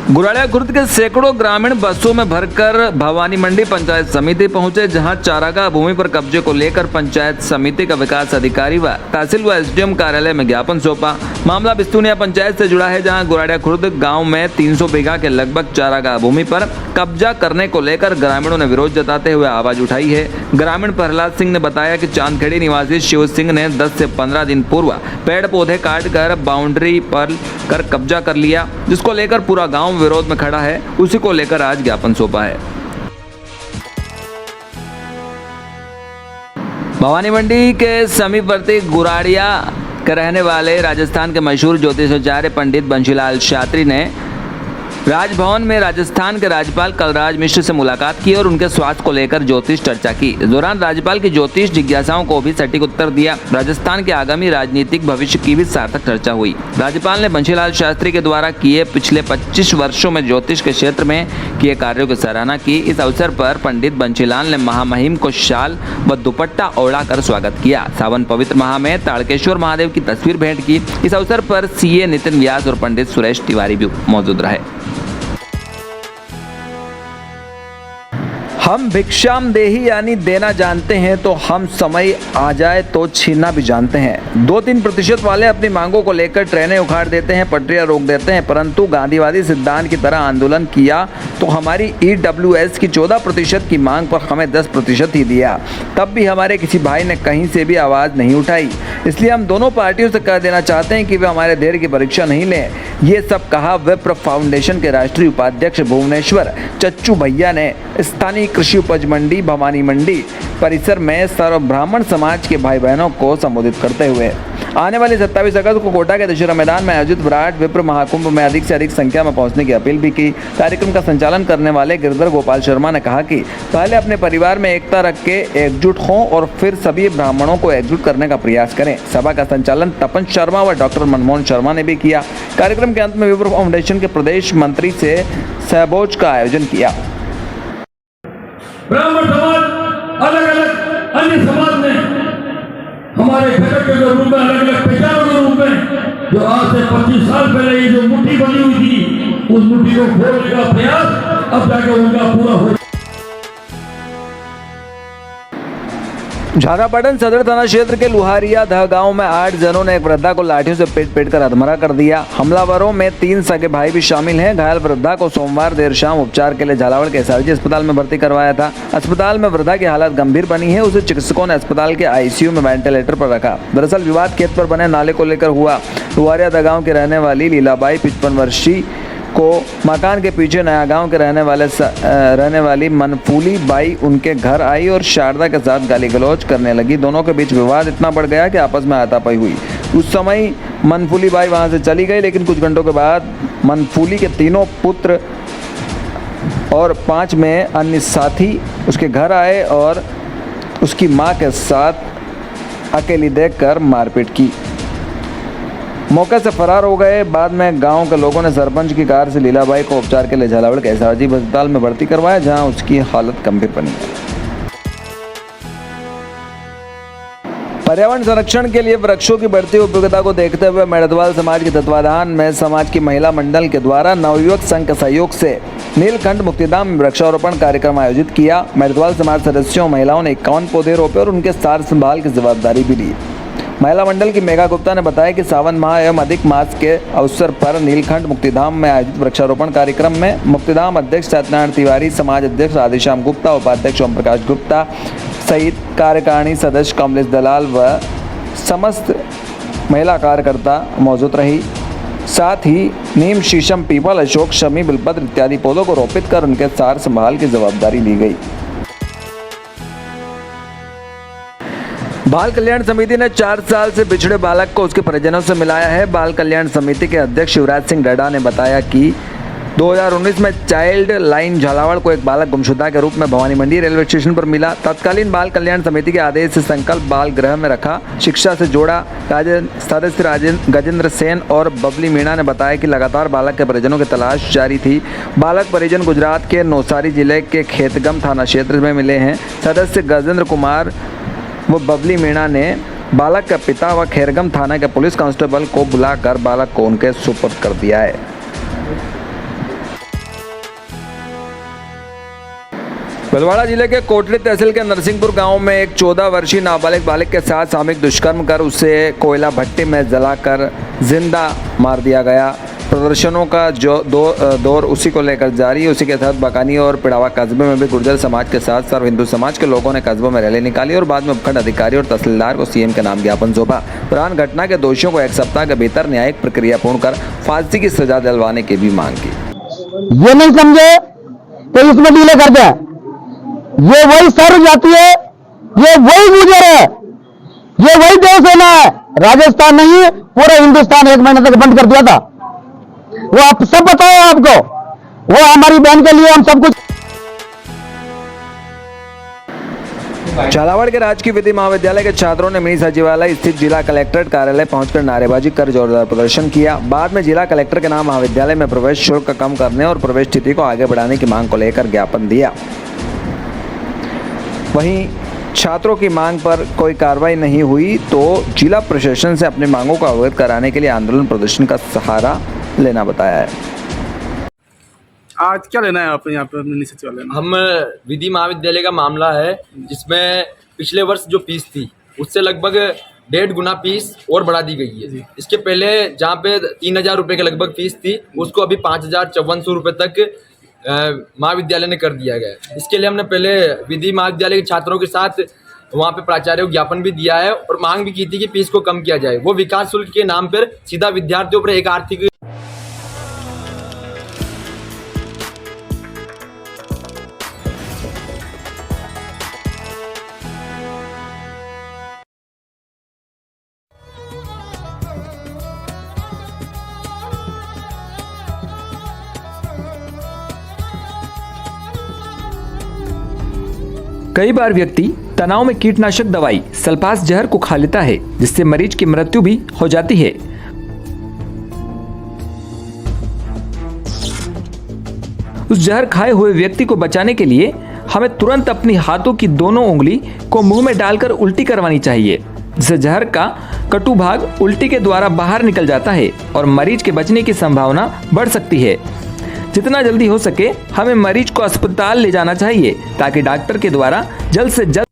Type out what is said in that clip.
गुराड़िया खुर्द के सैकड़ों ग्रामीण बसों में भरकर भवानी मंडी पंचायत समिति पहुंचे, जहां चारागाह भूमि पर कब्जे को लेकर पंचायत समिति का विकास अधिकारी व तहसील व एसडीएम कार्यालय में ज्ञापन सौंपा। मामला बिस्तुनिया पंचायत से जुड़ा है, जहां गुराड़िया खुर्द गांव में 300 बीघा के लगभग चारागाह भूमि पर कब्जा करने को लेकर ग्रामीणों ने विरोध जताते हुए आवाज उठाई है। ग्रामीण प्रहलाद सिंह ने बताया कि चांदखेड़ी निवासी शिव सिंह ने 10 से 15 दिन पूर्व पेड़ पौधे काट कर बाउंड्री पर कर कब्जा कर लिया, जिसको लेकर पूरा गांव विरोध में खड़ा है। उसी को लेकर आज ज्ञापन सौंपा है। भवानी मंडी के समीपवर्ती गुराड़िया के रहने वाले राजस्थान के मशहूर ज्योतिषाचार्य पंडित बंशीलाल शास्त्री ने राजभवन में राजस्थान के राज्यपाल कलराज मिश्र से मुलाकात की और उनके स्वास्थ्य को लेकर ज्योतिष चर्चा की। इस दौरान राज्यपाल की ज्योतिष जिज्ञासाओं को भी सटीक उत्तर दिया। राजस्थान के आगामी राजनीतिक भविष्य की भी सार्थक चर्चा हुई। राज्यपाल ने बंशीलाल शास्त्री के द्वारा किए पिछले 25 वर्षों में ज्योतिष के क्षेत्र में किए कार्यों की सराहना की। इस अवसर पर पंडित बंशीलाल ने महामहिम को शाल व दुपट्टा ओढ़ाकर स्वागत किया। सावन पवित्र माह में ताड़केश्वर महादेव की तस्वीर भेंट की। इस अवसर पर सीए नितिन व्यास और पंडित सुरेश तिवारी भी मौजूद रहे। हम भिक्षाम देही यानी देना जानते हैं, तो हम समय आ जाए तो छीनना भी जानते हैं। 2-3% वाले अपनी मांगों को लेकर ट्रेनें उखाड़ देते हैं, पटरियां रोक देते हैं, परंतु गांधीवादी सिद्धांत की तरह आंदोलन किया तो हमारी EWS की 14% की मांग पर हमें 10% ही दिया। तब भी हमारे किसी भाई ने कहीं से भी आवाज़ नहीं उठाई। इसलिए हम दोनों पार्टियों से कह देना चाहते हैं कि वे हमारे धैर्य की परीक्षा नहीं लें। ये सब कहा विप्र फाउंडेशन के राष्ट्रीय उपाध्यक्ष भुवनेश्वर चच्चू भैया ने स्थानीय कृषि उपज मंडी भवानी मंडी परिसर में सर्व ब्राह्मण समाज के भाई बहनों को संबोधित करते हुए। आने वाली 27 अगस्त को कोटा के दशहरा मैदान में आयोजित विराट विप्र महाकुंभ में अधिक से अधिक संख्या में पहुंचने की अपील भी की। कार्यक्रम का संचालन करने वाले गिरधर गोपाल शर्मा ने कहा कि पहले अपने परिवार में एकता रख के एकजुट हों और फिर सभी ब्राह्मणों को एकजुट करने का प्रयास करें। सभा का संचालन तपन शर्मा व डॉक्टर मनमोहन शर्मा ने भी किया। कार्यक्रम के अंत में विप्र फाउंडेशन के प्रदेश मंत्री से सहभोज का आयोजन किया। ब्राह्मण समाज अलग अलग अन्य समाज ने हमारे घटक के रूप में अलग अलग पहचानों के रूप में जो आज से 25 साल पहले ये जो मुट्ठी बनी हुई थी, उस मुट्ठी को खोलने का प्रयास अब जाकर उनका पूरा हो। झारापाटन सदर थाना क्षेत्र के लुहारिया दह गांव में 8 जनों ने एक वृद्धा को लाठियों से पीट कर अधमरा कर दिया। हमलावरों में 3 सगे भाई भी शामिल हैं। घायल वृद्धा को सोमवार देर शाम उपचार के लिए झालावाड़ के एसआरजी अस्पताल में भर्ती करवाया था। अस्पताल में वृद्धा की हालत गंभीर बनी है। उसे चिकित्सकों ने अस्पताल के आईसीयू में वेंटिलेटर पर रखा। दरअसल विवाद खेत पर बने नाले को लेकर हुआ। लुहारिया दह गाँव के रहने वाली लीलाबाई 55 वर्षीय को मकान के पीछे नया गांव के रहने वाली मनफूली बाई उनके घर आई और शारदा के साथ गाली गलौज करने लगी। दोनों के बीच विवाद इतना बढ़ गया कि आपस में हाथापाई हुई। उस समय मनफूली बाई वहां से चली गई, लेकिन कुछ घंटों के बाद मनफूली के 3 पुत्र और 5 में अन्य साथी उसके घर आए और उसकी मां के साथ अकेली देखकर मारपीट की। मौके से फरार हो गए। बाद में गांव के लोगों ने सरपंच की कार से लीलाबाई को उपचार के लिए झालावाड़ के एसआरजी अस्पताल में भर्ती करवाया, जहां उसकी हालत गंभीर बनी है। पर्यावरण संरक्षण के लिए वृक्षों की बढ़ती उपयोगिता को देखते हुए मेड़तवाल समाज के तत्वाधान में समाज की महिला मंडल के द्वारा नवयुवक संघ के सहयोग से नीलकंठ मुक्तिधाम में वृक्षारोपण कार्यक्रम आयोजित किया। मेड़तवाल समाज सदस्यों महिलाओं ने 51 पौधे रोपे और उनके सार संभाल की जवाबदारी भी ली। महिला मंडल की मेघा गुप्ता ने बताया कि सावन माह एवं अधिक मास के अवसर पर नीलकंठ मुक्तिधाम में आयोजित वृक्षारोपण कार्यक्रम में मुक्तिधाम अध्यक्ष सत्यनारायण तिवारी, समाज अध्यक्ष राधेश्याम गुप्ता, उपाध्यक्ष ओम प्रकाश गुप्ता सहित कार्यकारिणी सदस्य कमलेश दलाल व समस्त महिला कार्यकर्ता मौजूद रही। साथ ही नीम, शीशम, पीपल, अशोक, शमी, बिलपत्र इत्यादि पौधों को रोपित कर उनके सार संभाल की जवाबदारी ली गई। बाल कल्याण समिति ने 4 साल से बिछड़े बालक को उसके परिजनों से मिलाया है। बाल कल्याण समिति के अध्यक्ष शिवराज सिंह डड्डा ने बताया कि 2019 में चाइल्ड लाइन झालावाड़ को एक बालक गुमशुदा के रूप में भवानी मंडी रेलवे स्टेशन पर मिला। तत्कालीन बाल कल्याण समिति के आदेश से संकल्प बाल गृह में रखा, शिक्षा से जोड़ा। सदस्य गजेंद्र सेन और बबली मीणा ने बताया कि लगातार बालक के परिजनों की तलाश जारी थी। बालक परिजन गुजरात के नौसारी जिले के खेतगम थाना क्षेत्र में मिले हैं। सदस्य गजेंद्र कुमार व बबली मीणा ने बालक के पिता व खैरगम थाना के पुलिस कांस्टेबल को बुलाकर बालक को उनके सुपुर्द कर दिया है। भीलवाड़ा जिले के कोटली तहसील के नरसिंहपुर गांव में एक 14 वर्षीय नाबालिग बालिग के साथ सामूहिक दुष्कर्म कर उसे कोयला भट्टी में जलाकर जिंदा मार दिया गया। प्रदर्शनों का जो दौर उसी को लेकर जारी है। उसी के तहत बकानी और पिड़ावा कस्बे में भी गुर्जर समाज के साथ सर्व हिंदू समाज के लोगों ने कस्बों में रैली निकाली और बाद में उपखंड अधिकारी और तहसीलदार को सीएम के नाम ज्ञापन सौंपा। दौरान घटना के दोषियों को 1 सप्ताह के भीतर न्यायिक प्रक्रिया पूर्ण कर फांसी की सजा दिलवाने की भी मांग की। ये नहीं समझे तो इसमें डीले कर दे। ये वही सर्व जाति है, ये वही गुजर है, ये वही देवसेना है। राजस्थान नहीं, पूरा हिंदुस्तान 1 महीने तक बंद कर दिया था। वो आप सब बताओ आपको, वो हमारी बहन के लिए हम सब कुछ। झालावाड़ के राजकीय विधि महाविद्यालय के छात्रों ने मिनी सचिवालय स्थित जिला कलेक्ट्रेट कार्यालय पहुंचकर नारेबाजी कर जोरदार प्रदर्शन किया। बाद में जिला कलेक्टर के नाम महाविद्यालय में प्रवेश शुल्क कम करने और प्रवेश तिथि को आगे बढ़ाने की मांग को लेकर ज्ञापन दिया। वहीं छात्रों की मांग पर कोई कार्रवाई नहीं हुई तो जिला प्रशासन से अपनी मांगों को अवगत कराने के लिए आंदोलन प्रदर्शन का सहारा लेना बताया है। आज क्या लेना है आपने यहाँ पे मिनी सचिवालय में? हम विधि महाविद्यालय का मामला है जिसमें पिछले वर्ष जो फीस थी उससे लगभग 1.5 गुना फीस और बढ़ा दी गई है। इसके पहले जहाँ पे 3,000 रुपये के लगभग फीस थी उसको अभी 5,5400 रुपये तक महाविद्यालय ने कर दिया गया। इसके लिए हमने पहले विधि महाविद्यालय के छात्रों के साथ वहाँ पे प्राचार्य को ज्ञापन भी दिया है और मांग भी की थी कि फीस को कम किया जाए। वो विकास शुल्क के नाम पर सीधा विद्यार्थियों पर एक आर्थिक कई बार व्यक्ति तनाव में कीटनाशक दवाई सल्फास जहर को खा लेता है जिससे मरीज की मृत्यु भी हो जाती है। उस जहर खाए हुए व्यक्ति को बचाने के लिए हमें तुरंत अपनी हाथों की दोनों उंगली को मुंह में डालकर उल्टी करवानी चाहिए, जिससे जहर का कटु भाग उल्टी के द्वारा बाहर निकल जाता है और मरीज के बचने की संभावना बढ़ सकती है। जितना जल्दी हो सके हमें मरीज को अस्पताल ले जाना चाहिए ताकि डॉक्टर के द्वारा जल्द से जल्द